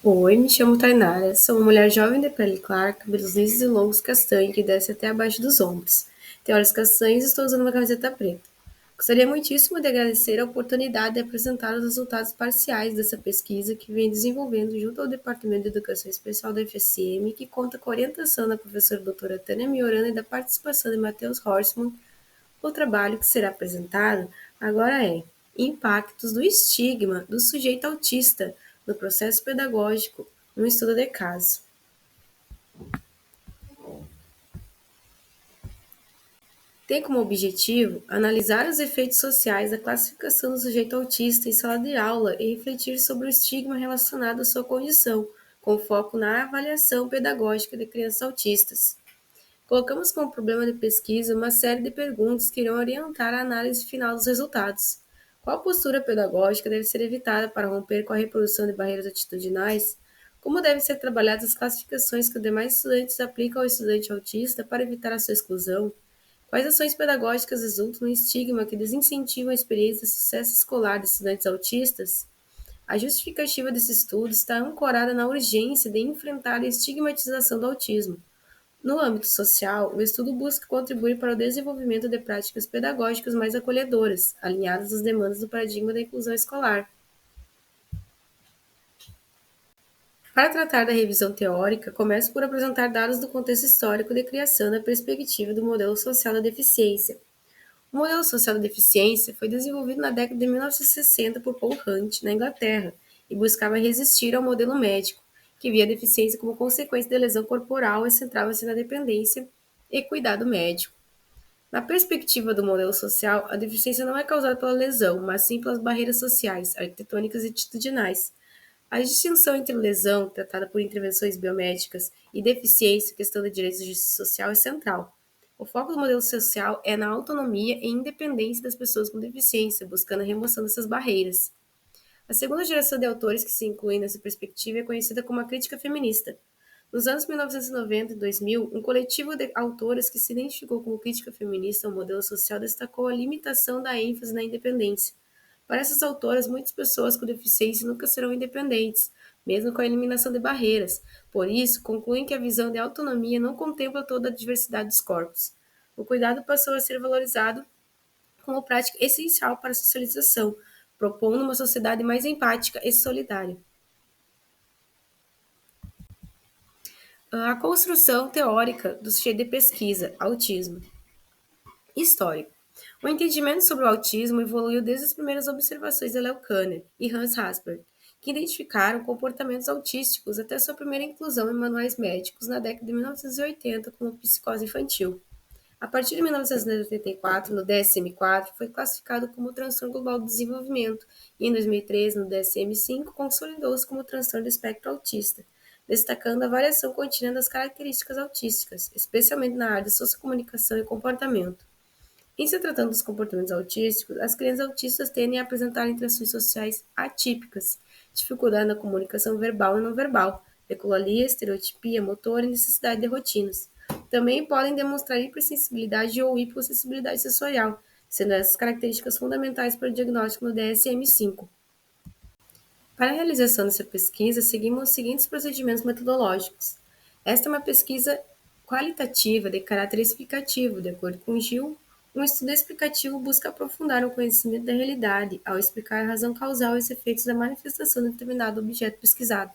Oi, me chamo Tainara, sou uma mulher jovem de pele clara, cabelos lisos e longos castanhos que desce até abaixo dos ombros. Tenho olhos castanhos e estou usando uma camiseta preta. Gostaria muitíssimo de agradecer a oportunidade de apresentar os resultados parciais dessa pesquisa que vem desenvolvendo junto ao Departamento de Educação Especial da FSM, que conta com a orientação da professora doutora Tânia Miorana e da participação de Matheus Horstmann. O trabalho que será apresentado agora é Impactos do estigma do sujeito autista no processo pedagógico, um estudo de caso. Tem como objetivo analisar os efeitos sociais da classificação do sujeito autista em sala de aula e refletir sobre o estigma relacionado à sua condição, com foco na avaliação pedagógica de crianças autistas. Colocamos como problema de pesquisa uma série de perguntas que irão orientar a análise final dos resultados. Qual postura pedagógica deve ser evitada para romper com a reprodução de barreiras atitudinais? Como devem ser trabalhadas as classificações que os demais estudantes aplicam ao estudante autista para evitar a sua exclusão? Quais ações pedagógicas resultam no estigma que desincentiva a experiência de sucesso escolar de estudantes autistas? A justificativa desse estudo está ancorada na urgência de enfrentar a estigmatização do autismo. No âmbito social, o estudo busca contribuir para o desenvolvimento de práticas pedagógicas mais acolhedoras, alinhadas às demandas do paradigma da inclusão escolar. Para tratar da revisão teórica, começo por apresentar dados do contexto histórico de criação da perspectiva do modelo social da deficiência. O modelo social da deficiência foi desenvolvido na década de 1960 por Paul Hunt, na Inglaterra, e buscava resistir ao modelo médico, que via a deficiência como consequência da lesão corporal e centrava-se na dependência e cuidado médico. Na perspectiva do modelo social, a deficiência não é causada pela lesão, mas sim pelas barreiras sociais, arquitetônicas e atitudinais. A distinção entre lesão, tratada por intervenções biomédicas, e deficiência, questão de direitos e justiça social, é central. O foco do modelo social é na autonomia e independência das pessoas com deficiência, buscando a remoção dessas barreiras. A segunda geração de autores que se incluem nessa perspectiva é conhecida como a crítica feminista. Nos anos 1990 e 2000, um coletivo de autoras que se identificou como crítica feminista ao modelo social destacou a limitação da ênfase na independência. Para essas autoras, muitas pessoas com deficiência nunca serão independentes, mesmo com a eliminação de barreiras. Por isso, concluem que a visão de autonomia não contempla toda a diversidade dos corpos. O cuidado passou a ser valorizado como prática essencial para a socialização, propondo uma sociedade mais empática e solidária. A construção teórica do sujeito de pesquisa, autismo. Histórico. O entendimento sobre o autismo evoluiu desde as primeiras observações de Leo Kanner e Hans Asperger, que identificaram comportamentos autísticos até sua primeira inclusão em manuais médicos na década de 1980 como psicose infantil. A partir de 1984, no DSM-4, foi classificado como transtorno global do desenvolvimento e, em 2013, no DSM-5, consolidou-se como transtorno do espectro autista, destacando a variação contínua das características autísticas, especialmente na área de sociocomunicação e comportamento. Em se tratando dos comportamentos autísticos, as crianças autistas tendem a apresentar interações sociais atípicas, dificuldade na comunicação verbal e não verbal, ecolalia, estereotipia, motor e necessidade de rotinas. Também podem demonstrar hipersensibilidade ou hipossensibilidade sensorial, sendo essas características fundamentais para o diagnóstico no DSM-5. Para a realização dessa pesquisa, seguimos os seguintes procedimentos metodológicos. Esta é uma pesquisa qualitativa de caráter explicativo, de acordo com Gil. Um estudo explicativo busca aprofundar o conhecimento da realidade ao explicar a razão causal e os efeitos da manifestação de determinado objeto pesquisado.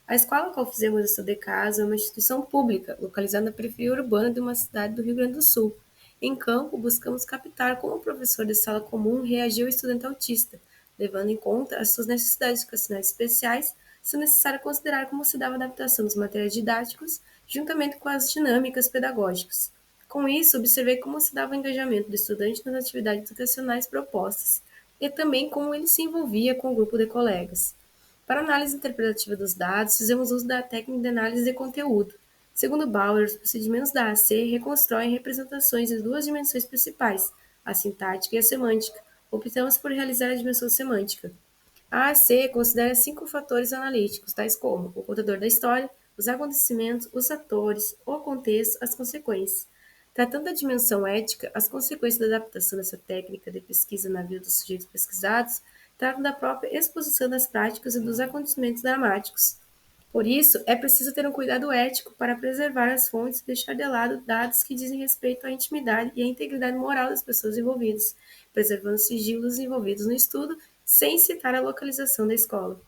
A escola a qual fizemos o estudo de caso é uma instituição pública, localizada na periferia urbana de uma cidade do Rio Grande do Sul. Em campo, buscamos captar como o professor de sala comum reagiu ao estudante autista, levando em conta as suas necessidades educacionais especiais, sendo necessário considerar como se dava a adaptação dos materiais didáticos, juntamente com as dinâmicas pedagógicas. Com isso, observei como se dava o engajamento do estudante nas atividades educacionais propostas e também como ele se envolvia com o grupo de colegas. Para a análise interpretativa dos dados, fizemos uso da técnica de análise de conteúdo. Segundo Bauer, os procedimentos da AC reconstroem representações em duas dimensões principais, a sintática e a semântica. Optamos por realizar a dimensão semântica. A AC considera 5 fatores analíticos, tais como o contador da história, os acontecimentos, os atores, o contexto, as consequências. Tratando da dimensão ética, as consequências da adaptação dessa técnica de pesquisa na vida dos sujeitos pesquisados tratam da própria exposição das práticas e dos acontecimentos dramáticos. Por isso, é preciso ter um cuidado ético para preservar as fontes e deixar de lado dados que dizem respeito à intimidade e à integridade moral das pessoas envolvidas, preservando sigilos envolvidos no estudo, sem citar a localização da escola.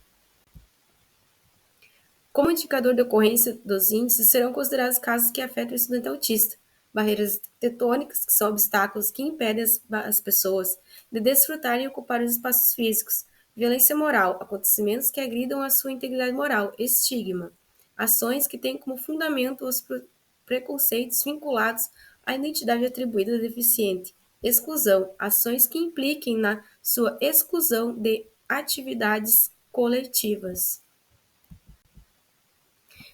Como indicador de ocorrência dos índices, serão considerados casos que afetam o estudante autista, barreiras tectônicas, que são obstáculos que impedem as pessoas de desfrutarem e ocupar os espaços físicos, violência moral, acontecimentos que agridam a sua integridade moral, estigma, ações que têm como fundamento os preconceitos vinculados à identidade atribuída ao deficiente, exclusão, ações que impliquem na sua exclusão de atividades coletivas.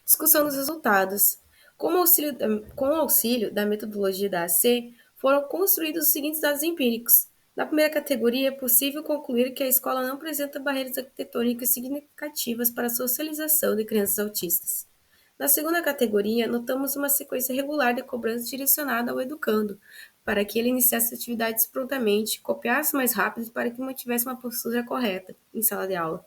Discussão dos resultados. Com o auxílio da metodologia da AC, foram construídos os seguintes dados empíricos. Na primeira categoria, é possível concluir que a escola não apresenta barreiras arquitetônicas significativas para a socialização de crianças autistas. Na segunda categoria, notamos uma sequência regular de cobrança direcionada ao educando, para que ele iniciasse atividades prontamente, copiasse mais rápido e para que mantivesse uma postura correta em sala de aula.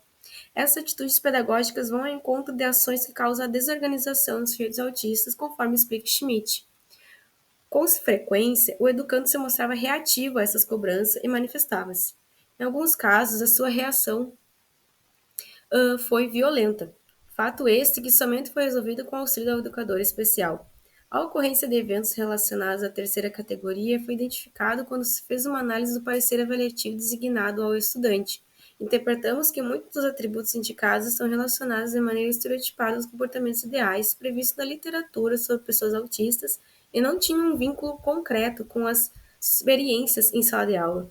Essas atitudes pedagógicas vão ao encontro de ações que causam a desorganização dos sujeitos autistas, conforme explica Schmidt. Com frequência, o educando se mostrava reativo a essas cobranças e manifestava-se. Em alguns casos, a sua reação foi violenta. Fato este que somente foi resolvido com o auxílio do educador especial. A ocorrência de eventos relacionados à terceira categoria foi identificado quando se fez uma análise do parecer avaliativo designado ao estudante. Interpretamos que muitos dos atributos indicados estão relacionados de maneira estereotipada aos comportamentos ideais previstos na literatura sobre pessoas autistas e não tinham um vínculo concreto com as experiências em sala de aula.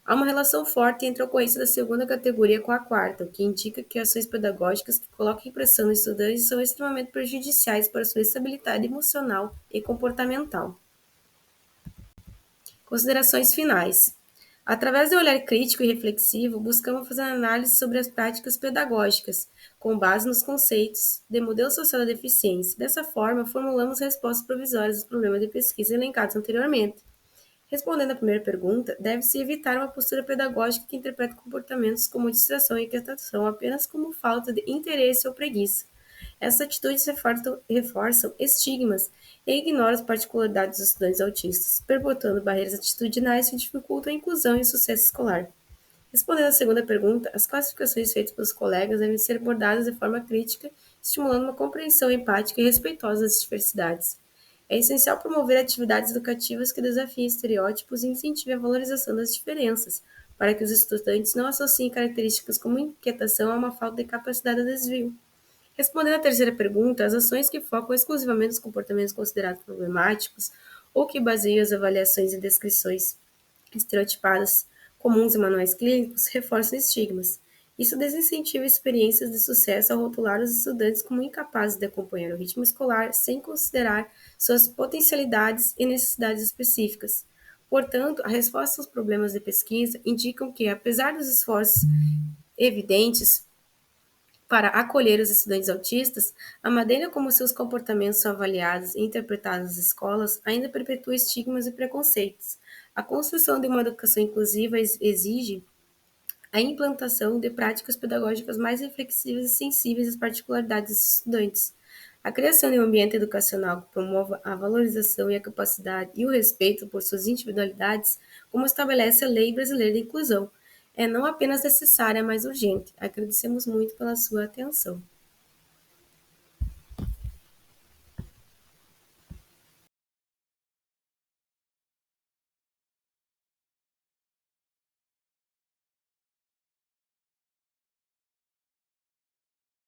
Há uma relação forte entre a ocorrência da segunda categoria com a quarta, o que indica que ações pedagógicas que colocam pressão nos estudantes são extremamente prejudiciais para sua estabilidade emocional e comportamental. Considerações finais. Através do olhar crítico e reflexivo, buscamos fazer análise sobre as práticas pedagógicas, com base nos conceitos de modelo social da deficiência. Dessa forma, formulamos respostas provisórias aos problemas de pesquisa elencados anteriormente. Respondendo à primeira pergunta, deve-se evitar uma postura pedagógica que interprete comportamentos como distração e inquietação apenas como falta de interesse ou preguiça. Essas atitudes reforçam estigmas e ignoram as particularidades dos estudantes autistas, perpetuando barreiras atitudinais que dificultam a inclusão e o sucesso escolar. Respondendo à segunda pergunta, as classificações feitas pelos colegas devem ser abordadas de forma crítica, estimulando uma compreensão empática e respeitosa das diversidades. É essencial promover atividades educativas que desafiem estereótipos e incentivem a valorização das diferenças, para que os estudantes não associem características como inquietação a uma falta de capacidade de desvio. Respondendo à terceira pergunta, as ações que focam exclusivamente nos comportamentos considerados problemáticos ou que baseiam as avaliações em descrições estereotipadas comuns em manuais clínicos reforçam estigmas. Isso desincentiva experiências de sucesso ao rotular os estudantes como incapazes de acompanhar o ritmo escolar sem considerar suas potencialidades e necessidades específicas. Portanto, a resposta aos problemas de pesquisa indicam que, apesar dos esforços evidentes para acolher os estudantes autistas, a maneira como seus comportamentos são avaliados e interpretados nas escolas ainda perpetua estigmas e preconceitos. A construção de uma educação inclusiva exige a implantação de práticas pedagógicas mais reflexivas e sensíveis às particularidades dos estudantes. A criação de um ambiente educacional que promova a valorização e a capacidade e o respeito por suas individualidades, como estabelece a Lei Brasileira de Inclusão, é não apenas necessária, mas urgente. Agradecemos muito pela sua atenção.